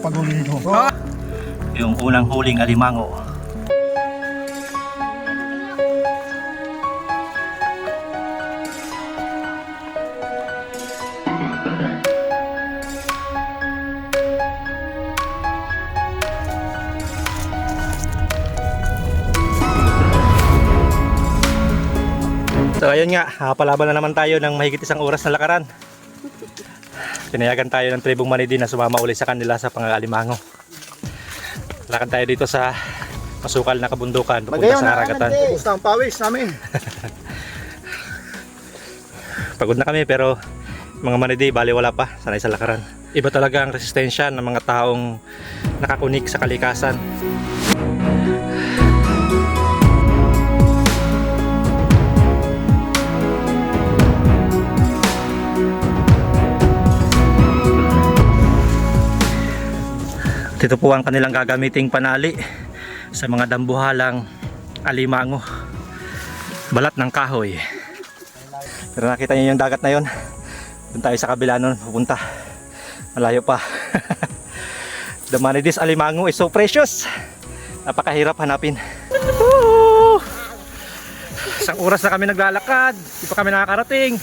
Paghuli nito. Yung unang huling alimango. So ayun nga, palaban na naman tayo ng mahigit isang oras na lakaran. Pinayagan tayo ng tribong Manidi na sumama uli sa kanila sa pangalimango. Lakad tayo dito sa masukal na kabundukan papunta sa Haragatan. Gusto ang pawis namin. Pagod na kami pero mga Manidi baliwala pa, sanay sa lakaran. Iba talaga ang resistensya ng mga taong nakakunik sa kalikasan. Ito po ang kanilang gagamiting panali sa mga dambuhalang alimango. Balat ng kahoy. Pero nakita niyo yung dagat na yon. Doon tayo sa kabila nun pupunta. Malayo pa. The Manidis alimango is so precious. Napakahirap hanapin. Woo! Isang oras na kami naglalakad. Di pa kami nakakarating.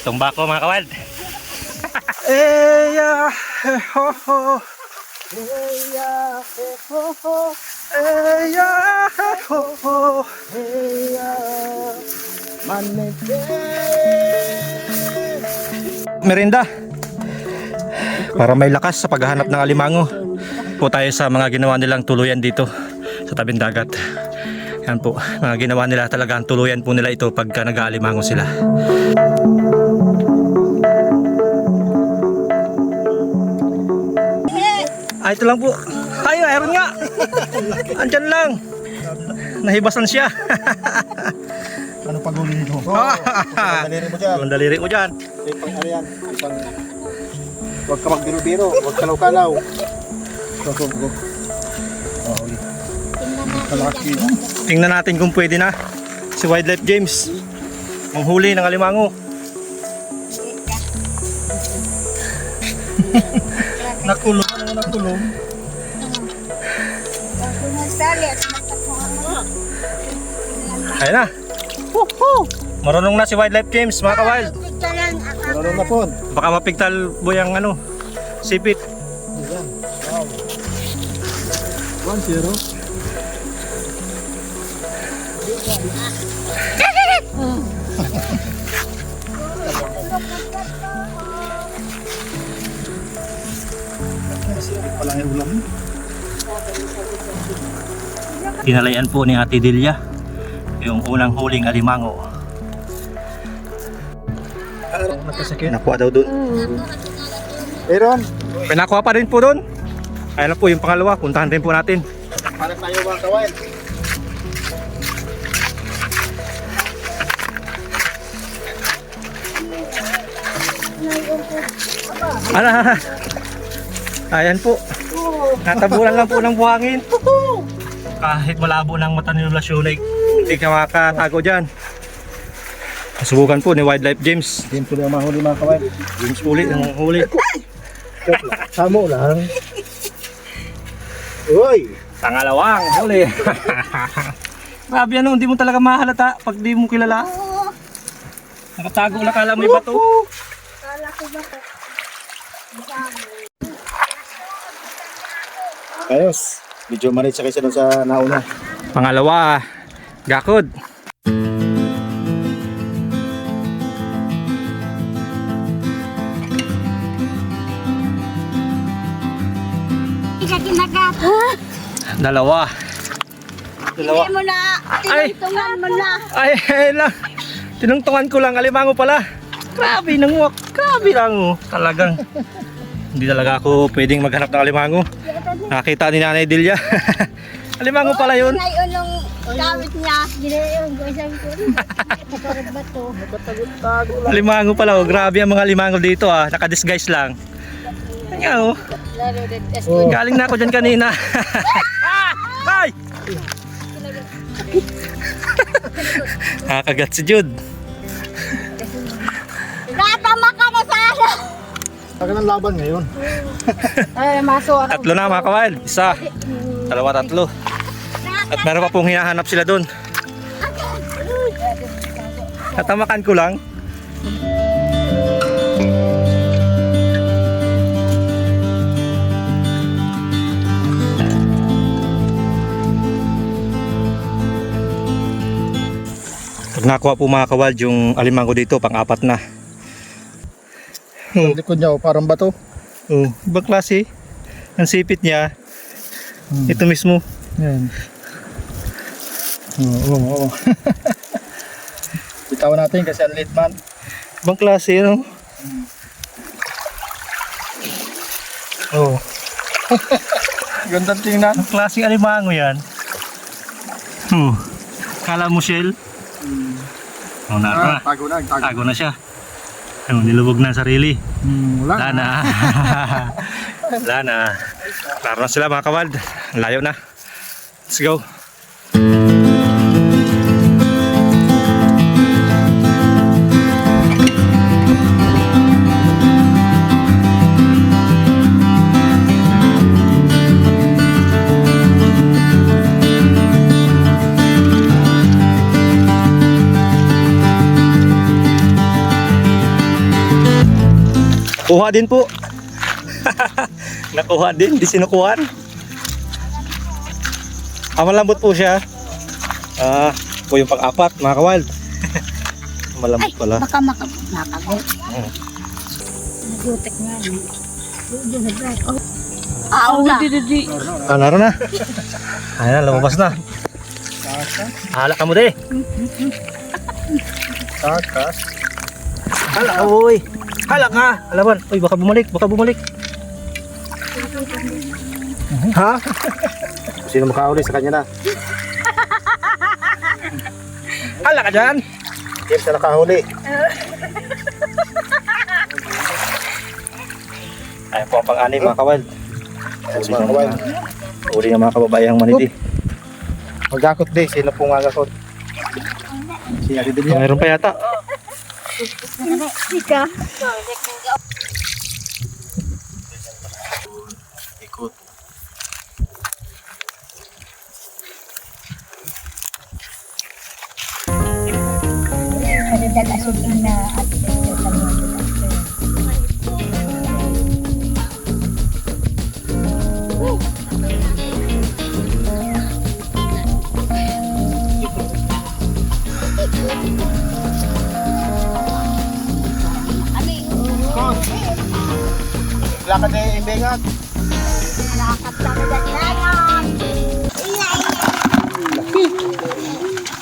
Tumba ko mga kawild. Eya ho ho. Eya ho ho. Eya ho ho. Eya manete. Merinda. Para may lakas sa paghahanap ng alimango. Po tayo sa mga ginawa nilang tuluyan dito sa tabing dagat. Yan po, mga ginawa nila talaga ang tuluyan po nila ito pagka nag-aalimango sila. Ay, ito lang po. Ay, ayun nga. Andyan lang. Nahibasan siya. Ano paghuli nito? Daliri mo dyan. Ang daliri ko dyan. Ipang ano yan? Huwag ka magbiro-biro. Huwag kalaw-kalaw. Go. Huli. Kalaki. Tingnan natin kung pwede na si Wildlife James manghuli ng alimango. Nakulong. Ayun na. Marunong na si Wildlife James mga ka-wild. Marunong na po. Baka mapigtal mo yung ano, sipit. Wow. 1-0. Palang ulam. Tinalayan po ni Ate Delia yung unang huling alimango. Nakuha daw doon. Aaron, Pinakuha pa rin po doon. Ayun na po yung pangalawa, puntahan din po natin. para tayo mga kawain. Ano? Ayan po. Natabunan lang po ng buhangin. Kahit malabo ng mata ni Lulasyon ay hindi ka makakatago dyan. Subukan po ni Wildlife James. Game po na mahuli mga kawain. James uli, ang huli. Samo lang. Uy! Pangalawang huli. Grabe ano, hindi mo talaga mahalata pag di mo kilala. Nakatago lang, kala mo yung bato. Kala ko ba ito? Ayos. Medyo maritsa kaysa doon sa nauna. Pangalawa, gakod. Isa kinagat. Dalawa. Hindi mo na. Tinuntungan mo na. Ay lang. Tinungtungan ko lang, alimango pala. Grabe nanguwak. Grabe lang. Talagang hindi talaga ako pwedeng maghanap ng alimango. Nakita ni Nanay Delia. Alimango pala yun. Ngayon nung gamit niya. Ginayon ko isang ko. Katarag ba ito? Nakatagot-tago lang. Alimango pala. Oh. Grabe ang mga alimango dito. Naka-disguise lang. Ayan oh. Laro din. Oh. Galing na ako dyan kanina. Ay! Nakakagat si Jude. Natama ka na sa ano. Saka ng laban ngayon. Ay, maso. Tatlo na mga kawild. Isa, dalawa, tatlo. At meron pa pong hinahanap sila doon. Natamakan ko lang. Pag nakuha po mga kawild yung alimango dito, pang-apat na. Ang likod niya, oh, parang bato. Oh, ibang klase. Ang sipit niya. Ito mismo. Yan. Oo. Bitawan natin kasi ang late man. Ibang klase, no? Oh. Gandang tingnan. Ang klaseng alimango yan. Kala mo shell? Oh, na. Tago na. Tago na siya. Nilubog na ang sarili. Wala Wala na. Wala na. Klaro na sila mga kawild. Layo na. Let's go. Kuha din po. Nakuha din, di sinukuhan. Malambot po siya. Po yung pang-apat, mga kawild. Malambot pala. Baka makagot. Nagutik nga. Aula. Naroon na. Ayan, lumabas na. Hala ka mo de. Takas. Hala ka, uy. Hala ka. Alaman. Uy, baka bumalik. Ha? Sino makauli sa kanya na? Hala ka dyan. Yes, na nakahuli. Ayan po ang pang-anim, mga kawild. Mga kawan. Uli ng mga kababayang manidi. Magakot din. Sino pong magakot? Siya din niya. Mayroon pa yata. Sika. Ikot. Ada dagat suling na at Lakad na yung imbengat. Lakat sa dagat.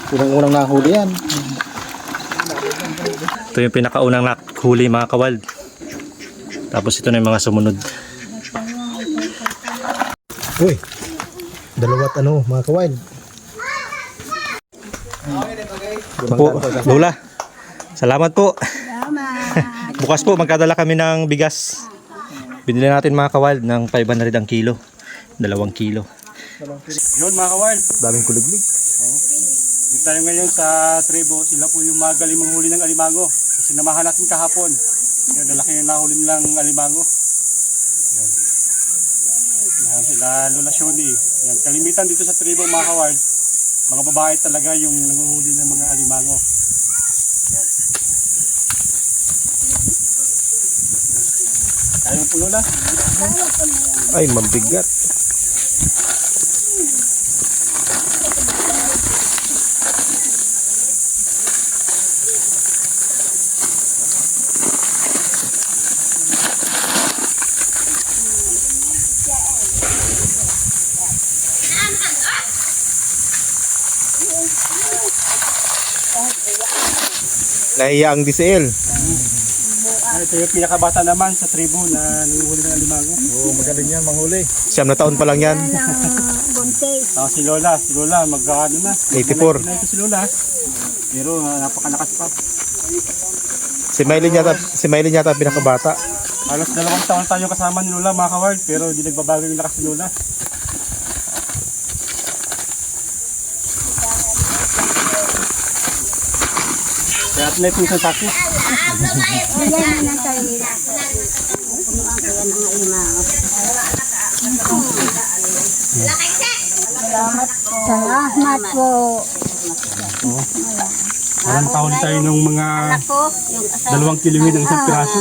Unang-unang nahuli yan. Ito yung pinakaunang nakhuli, mga kawild. Tapos ito na yung mga sumunod. Uy, dalawat mga kawain. Ito po, Lola. Salamat po. Salamat. Bukas po magkadala kami ng bigas. Binili natin mga kawild ng 500 ang kilo. 2 kilo. Yun mga kawild, Daming kuliglig. dito tayo ngayon sa tribo. Sila po yung magaling manghuli ng alimango. Kasi namahan natin kahapon. Yan, nalaki yung nahuli nilang alimango. Yan. Yan sila Lola Shoni. Yan, kalimitan dito sa tribo mga kawild, mga babae talaga yung nanguhuli ng mga alimango. Yan. Tayo po Lola. Ay, mabigat. Nahiya ang DCL. Ito yung pinakabata naman sa tribo na nanguhuli ng alimango. Oo, magaling yan, manghuli. 9 na taon pa lang yan. Buntis. Si Lola magkakano na. 84. Na ito si Lola. Pero napakalakas pa. Si Maylin yata pinakabata. Halos 2 taon tayo kasama ni Lola mga kaward, pero hindi nagbabago yung lakas ni Lola. malaki na itong isang sako. Yan na tayo. Salamat po. Parang tahuli tayo ng mga Ako, yung asawa. 2 kilo ng isang piraso.